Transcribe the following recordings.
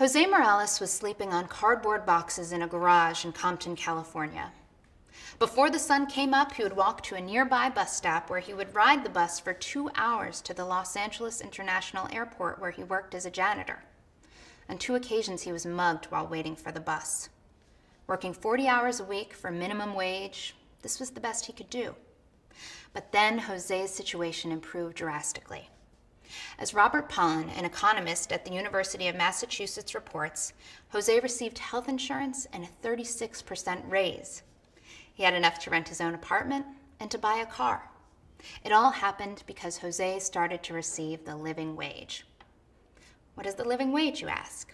Jose Morales was sleeping on cardboard boxes in a garage in Compton, California. Before the sun came up, he would walk to a nearby bus stop where he would ride the bus for 2 hours to the Los Angeles International Airport where he worked as a janitor. On 2 occasions, he was mugged while waiting for the bus. Working 40 hours a week for minimum wage, this was the best he could do. But then Jose's situation improved drastically. As Robert Pollin, an economist at the University of Massachusetts, reports, Jose received health insurance and a 36% raise. He had enough to rent his own apartment and to buy a car. It all happened because Jose started to receive the living wage. What is the living wage, you ask?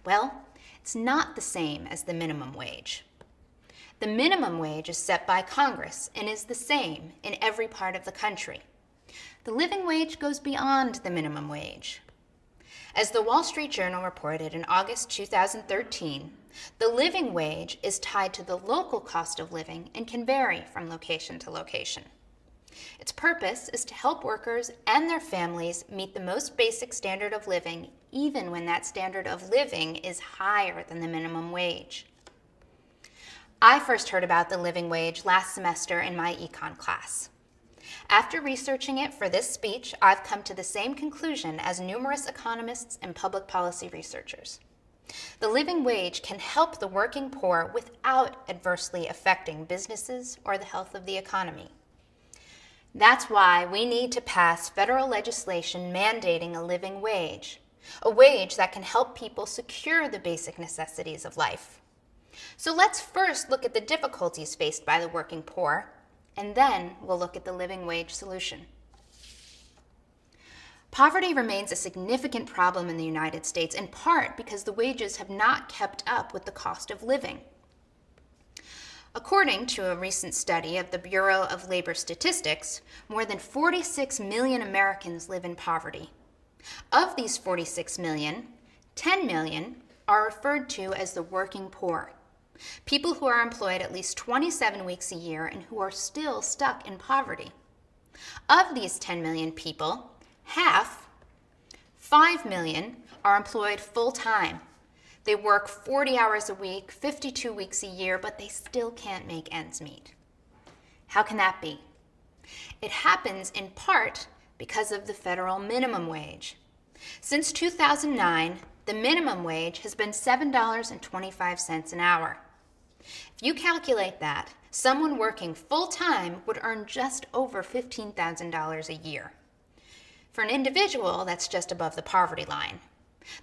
Well, it's not the same as the minimum wage. The minimum wage is set by Congress and is the same in every part of the country. The living wage goes beyond the minimum wage. As the Wall Street Journal reported in August 2013, the living wage is tied to the local cost of living and can vary from location to location. Its purpose is to help workers and their families meet the most basic standard of living, even when that standard of living is higher than the minimum wage. I first heard about the living wage last semester in my econ class. After researching it for this speech, I've come to the same conclusion as numerous economists and public policy researchers. The living wage can help the working poor without adversely affecting businesses or the health of the economy. That's why we need to pass federal legislation mandating a living wage, a wage that can help people secure the basic necessities of life. So let's first look at the difficulties faced by the working poor, and then we'll look at the living wage solution. Poverty remains a significant problem in the United States, in part because the wages have not kept up with the cost of living. According to a recent study of the Bureau of Labor Statistics, more than 46 million Americans live in poverty. Of these 46 million, 10 million are referred to as the working poor, people who are employed at least 27 weeks a year and who are still stuck in poverty. Of these 10 million people, half, 5 million, are employed full-time. They work 40 hours a week, 52 weeks a year, but they still can't make ends meet. How can that be? It happens in part because of the federal minimum wage. Since 2009, the minimum wage has been $7.25 an hour. If you calculate that, someone working full-time would earn just over $15,000 a year. For an individual, that's just above the poverty line.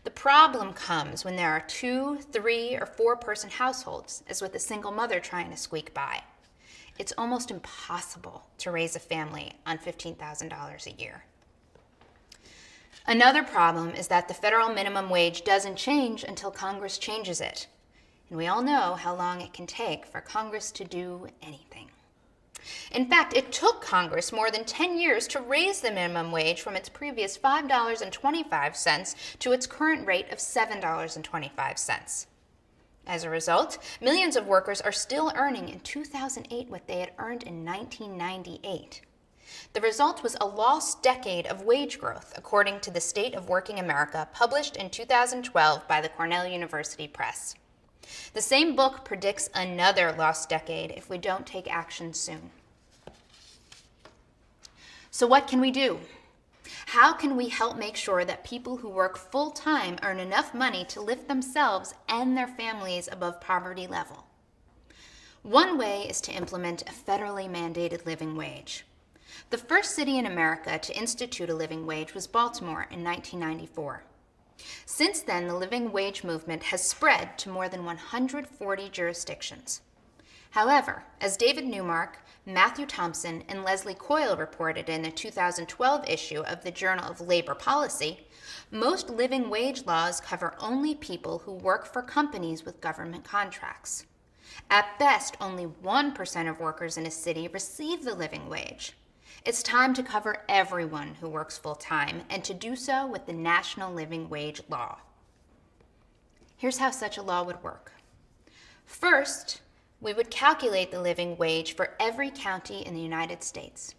The problem comes when there are 2, 3, or 4-person households, as with a single mother trying to squeak by. It's almost impossible to raise a family on $15,000 a year. Another problem is that the federal minimum wage doesn't change until Congress changes it. And we all know how long it can take for Congress to do anything. In fact, it took Congress more than 10 years to raise the minimum wage from its previous $5.25 to its current rate of $7.25. As a result, millions of workers are still earning in 2008 what they had earned in 1998. The result was a lost decade of wage growth, according to the State of Working America, published in 2012 by the Cornell University Press. The same book predicts another lost decade if we don't take action soon. So what can we do? How can we help make sure that people who work full-time earn enough money to lift themselves and their families above poverty level? One way is to implement a federally mandated living wage. The first city in America to institute a living wage was Baltimore in 1994. Since then, the living wage movement has spread to more than 140 jurisdictions. However, as David Newmark, Matthew Thompson, and Leslie Coyle reported in a 2012 issue of the Journal of Labor Policy, most living wage laws cover only people who work for companies with government contracts. At best, only 1% of workers in a city receive the living wage. It's time to cover everyone who works full-time, and to do so with the National Living Wage Law. Here's how such a law would work. First, we would calculate the living wage for every county in the United States.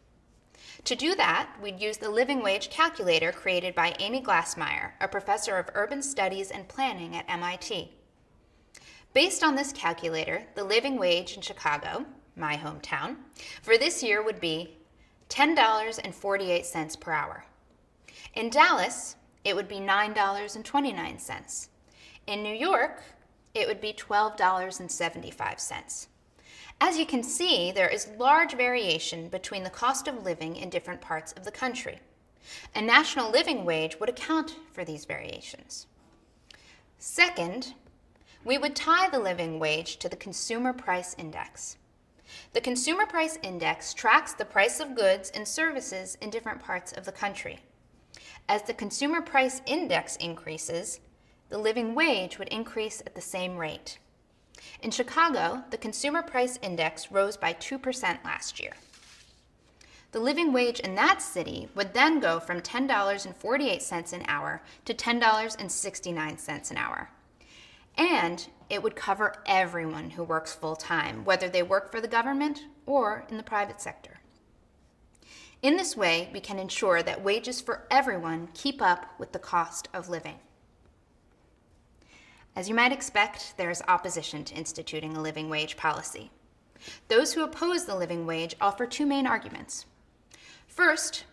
To do that, we'd use the living wage calculator created by Amy Glassmeyer, a professor of urban studies and planning at MIT. Based on this calculator, the living wage in Chicago, my hometown, for this year would be $10.48 per hour. In Dallas, it would be $9.29. In New York, it would be $12.75. As you can see, there is large variation between the cost of living in different parts of the country. A national living wage would account for these variations. Second, we would tie the living wage to the Consumer Price Index. The Consumer Price Index tracks the price of goods and services in different parts of the country. As the Consumer Price Index increases, the living wage would increase at the same rate. In Chicago, the Consumer Price Index rose by 2% last year. The living wage in that city would then go from $10.48 an hour to $10.69 an hour. And it would cover everyone who works full-time, whether they work for the government or in the private sector. In this way, we can ensure that wages for everyone keep up with the cost of living. As you might expect, there is opposition to instituting a living wage policy. Those who oppose the living wage offer two main arguments. First,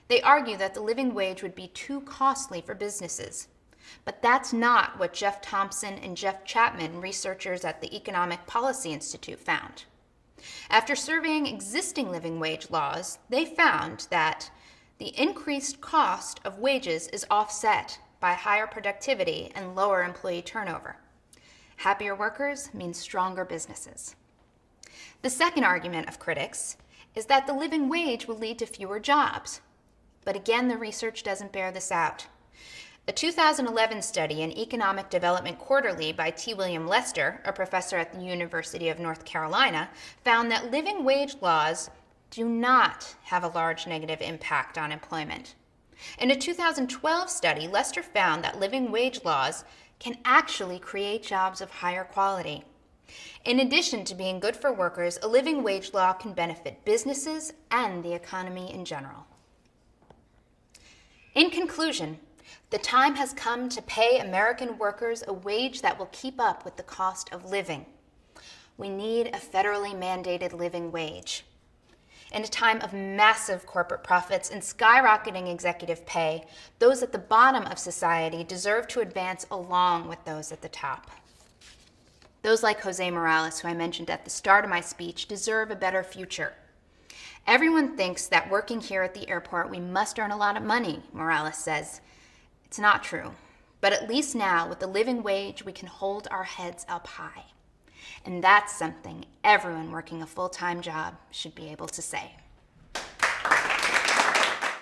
they argue that the living wage would be too costly for businesses. But that's not what Jeff Thompson and Jeff Chapman, researchers at the Economic Policy Institute, found. After surveying existing living wage laws, they found that the increased cost of wages is offset by higher productivity and lower employee turnover. Happier workers means stronger businesses. The second argument of critics is that the living wage will lead to fewer jobs. But again, the research doesn't bear this out. A 2011 study in Economic Development Quarterly by T. William Lester, a professor at the University of North Carolina, found that living wage laws do not have a large negative impact on employment. In a 2012 study, Lester found that living wage laws can actually create jobs of higher quality. In addition to being good for workers, a living wage law can benefit businesses and the economy in general. In conclusion, the time has come to pay American workers a wage that will keep up with the cost of living. We need a federally mandated living wage. In a time of massive corporate profits and skyrocketing executive pay, those at the bottom of society deserve to advance along with those at the top. Those like Jose Morales, who I mentioned at the start of my speech, deserve a better future. Everyone thinks that working here at the airport we must earn a lot of money, Morales says. It's not true, but at least now with the living wage we can hold our heads up high. And that's something everyone working a full-time job should be able to say.